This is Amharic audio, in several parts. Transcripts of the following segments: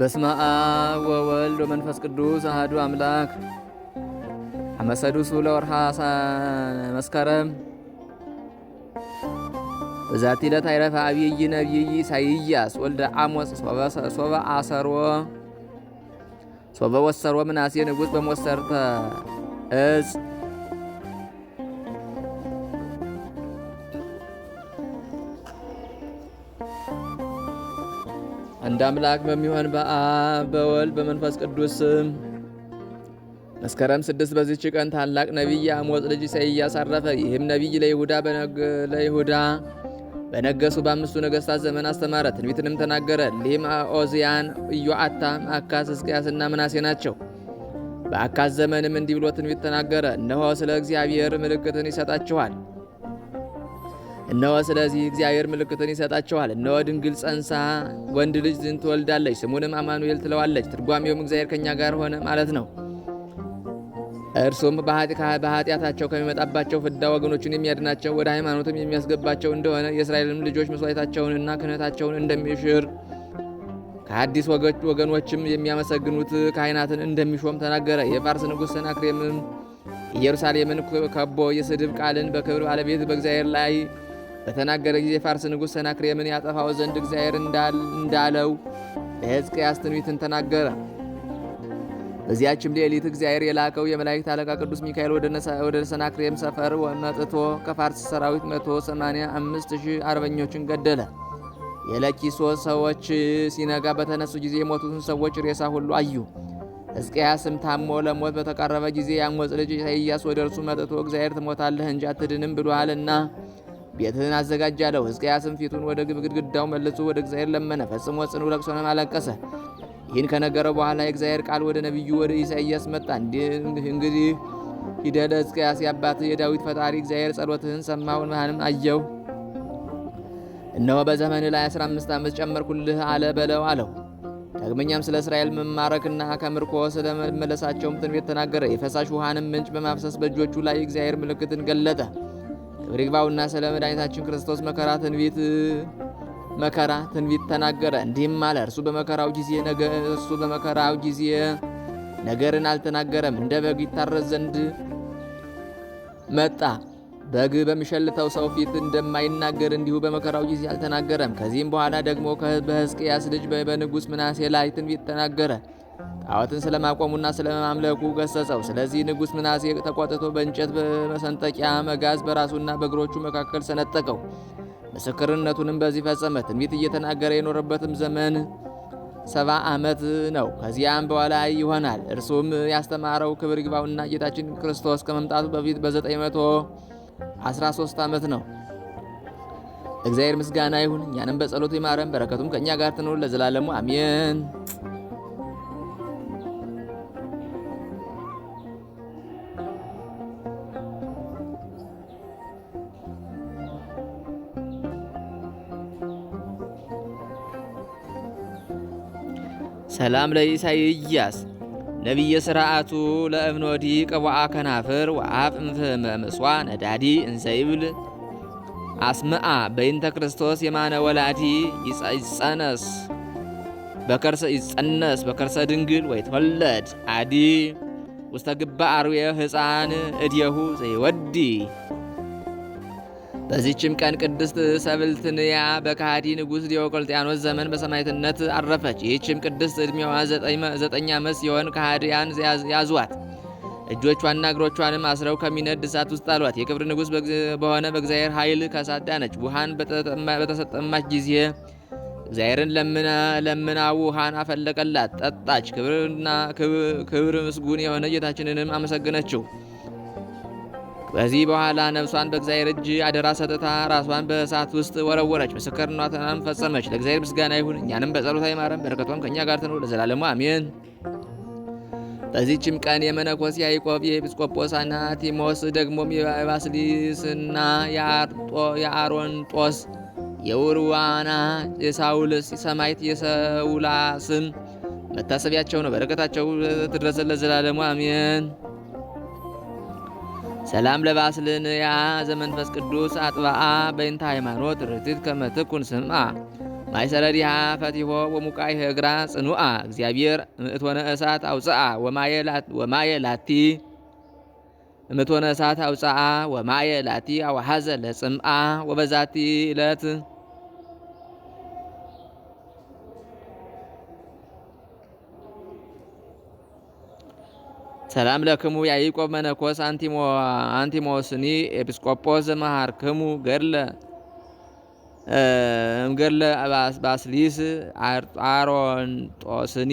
በስመ አብ ወወልድ ወመንፈስ ቅዱስ አሐዱ አምላክ። አመሰዱሱ ለወርሃ መስከረም በዛቲ ዕለት አይረፈ አብይ ነቢይ ኢሳይያስ ወልደ አሞጽ ሶበ ወሰሮ ምናሴ ንጉሥ በሞሰርተ እጽ አንድ አምላክ በሚሆን በአብ በወልድ በመንፈስ ቅዱስ ስም መስከረም 6 በዚች ቀን ታላቅ ነቢይ የአሞጽ ልጅ ኢሳይያስ አረፈ። ይህም ነቢይ ለይሁዳ በነገሱ በአምስቱ ነገሥታት ዘመን አስተማረ፣ ትንቢትንም ተናገረ። እሊህም ኦዝያን፣ ኢዮአታም፣ አካዝ፣ ሕዝቅያስና ምናሴ ናቸው። በአካዝ ዘመንም እንዲህ ብሎ ትንቢት ተናገረ። እነሆ ስለዚህ እግዚአብሔር ምልክትን ይሰጣቸዋል። እነሆ ድንግል ጸንሳ ወንድ ልጅ ትወልዳለች፣ ስሙንም አማኑኤል ትለዋለች። ትርጓሜውም እግዚአብሔር ከኛ ጋር ሆነ ማለት ነው። እርሱም በኃጢአታቸው ከሚመጣባቸው ፍዳ ወገኖችን የሚያድናቸው ወደ ሃይማኖትም የሚያስገባቸው እንደሆነ የእስራኤልም ልጆች መስዋዕታቸውንና ክህነታቸውን እንደሚሽር ከአዲስ ወገኖችም የሚያመሰግኑት ካህናትን እንደሚሾም ተናገረ። የፋርስ ንጉሥ ሰናክሬምም ኢየሩሳሌምን ከቦ የስድብ ቃልን በክብር ባለቤት በእግዚአብሔር ላይ በተናገረ ጊዜ የፋርስ ንጉሥ ሰናክሬምን ያጠፋው ዘንድ እግዚአብሔር እንዳለው ለሕዝቅያስ ትንቢትን ተናገረ። በዚያችም ሌሊት እግዚአብሔር የላከው የመላእክት አለቃ ቅዱስ ሚካኤል ወደ ሰናክሬም ሰፈር መጥቶ ከፋርስ ሰራዊት 185,000 አርበኞችን ገደለ። የለኪሶ ሰዎች ሲነጋ በተነሱ ጊዜ የሞቱትን ሰዎች ሬሳ ሁሉ አዩ። ሕዝቅያስም ታሞ ለሞት በተቃረበ ጊዜ የአሞጽ ልጅ ኢሳይያስ ወደ እርሱ መጥቶ እግዚአብሔር ትሞታለህ እንጂ አትድንም ብሎሃልና ቤትህን አዘጋጅ አለው። ሕዝቅያስም ፊቱን ወደ ግድግዳው መልሶ ወደ እግዚአብሔር ለመነ፣ ፈጽሞ ጽኑ ለቅሶንም አለቀሰ። ይህን ከነገረው በኋላ የእግዚአብሔር ቃል ወደ ነቢዩ ወደ ኢሳይያስ መጣ። እንግዲህ ሂደህ ለሕዝቅያስ የአባትህ የዳዊት ፈጣሪ እግዚአብሔር ጸሎትህን ሰማሁ፣ እንባህንም አየሁ። እነሆ በዘመንህ ላይ 15 ዓመት ጨመርኩልህ አለ በለው አለው። ዳግመኛም ስለ እስራኤል መማረክና ከምርኮ ስለ መመለሳቸውም ትንቢት ተናገረ። የፈሳሽ ውሃንም ምንጭ በማፍሰስ በእጆቹ ላይ እግዚአብሔር ምልክትን ገለጠ። ክብር ይግባውና ስለ መድኃኒታችን ክርስቶስ መከራ ትንቢት ተናገረ። እንዲህም አለ። እርሱ በመከራው ጊዜ ነገርን አልተናገረም። እንደ በግ ይታረስ ዘንድ መጣ። በግ በሚሸልተው ሰው ፊት እንደማይናገር እንዲሁ በመከራው ጊዜ አልተናገረም። ከዚህም በኋላ ደግሞ በሕዝቅያስ ልጅ በንጉሥ ምናሴ ላይ ትንቢት ተናገረ። ጣዖትን ስለማቆሙና ስለማምለኩ ገሰጸው። ስለዚህ ንጉሥ ምናሴ ተቆጥቶ በእንጨት በመሰንጠቂያ መጋዝ በራሱና በእግሮቹ መካከል ሰነጠቀው። ምስክርነቱንም በዚህ ፈጸመ። ትንቢት እየተናገረ የኖረበትም ዘመን 70 ዓመት ነው። ከዚያም በኋላ ይሆናል። እርሱም ያስተማረው ክብር ይግባውና ጌታችን ክርስቶስ ከመምጣቱ በፊት በ913 ዓመት ነው። እግዚአብሔር ምስጋና ይሁን፣ እኛንም በጸሎቱ ይማረን፣ በረከቱም ከእኛ ጋር ትኑር ለዘላለሙ አሜን። ሰላም ለኢሳይያስ ነቢየ ስርዓቱ ለእብኖዲ ቀቧአ ከናፍር ወአፍ እምፍመምስዋ ነዳዲ እንዘይብል አስምአ በይንተ ክርስቶስ የማነ ወላዲ ይጸነስ በከርሰ ድንግል ወይትወለድ አዲ ውስተ ግባ አርዌ ሕፃን እድየሁ ዘይወዲ። በዚህችም ቀን ቅድስት ሰብልትንያ በካሃዲ ንጉሥ ዲዮቅልጥያኖስ ዘመን በሰማዕትነት አረፈች። ይህችም ቅድስት ዕድሜዋ 9 ዓመት ሲሆን ከሃዲያን ያዟት፣ እጆቿንና እግሮቿንም አስረው ከሚነድ እሳት ውስጥ ጣሏት። የክብር ንጉሥ በሆነ በእግዚአብሔር ኃይል ከእሳት ዳነች። ውሃን በተሰጠማች ጊዜ እግዚአብሔርን ለምና ውሃን አፈለቀላት፣ ጠጣች። ክብር ምስጉን የሆነ ጌታችንንም አመሰገነችው። ከዚህ በኋላ ነፍሷን በእግዚአብሔር እጅ አደራ ሰጥታ ራሷን በእሳት ውስጥ ወረወረች። ምስክርነቷንም ፈጸመች። ለእግዚአብሔር ምስጋና ይሁን፣ እኛንም በጸሎታ ይማረን፣ በረከቷም ከእኛ ጋር ትኑር ለዘላለሙ አሜን። በዚህችም ቀን የመነኮስ ያዕቆብ፣ የኤጲስቆጶስ አናቲሞስ፣ ደግሞም የባስሊስና የአሮንጦስ፣ የውርዋና፣ የሳውልስ ሰማዕት የሰውላስም መታሰቢያቸው ነው። በረከታቸው ትድረሰን ለዘላለሙ አሜን። ሰላም ለባስልንያ ዘመንፈስ ቅዱስ አጥባአ በእንተ ሃይማኖት ርቲት ከመትኩን ስምዓ ማይሰረዲሃ ፈቲሆ ወሙቃይ ህግራ ጽኑአ እግዚአብሔር እምእትወነ እሳት አውፅአ ወማየ ላቲ እምእትወነ እሳት አውፅአ ወማየ ላቲ አዋሃዘ ለጽምአ ወበዛቲ ዕለት ሰላም ለክሙ ያዕቆብ መነኮስ አንቲሞስኒ ኤጲስቆጶስ ዘመሃርክሙ ገድለ ባስሊስ አሮንጦስኒ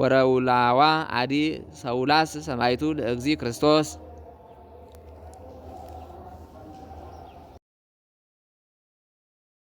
ወረውላዋ አዲ ሰውላስ ሰማይቱ ለእግዚ ክርስቶስ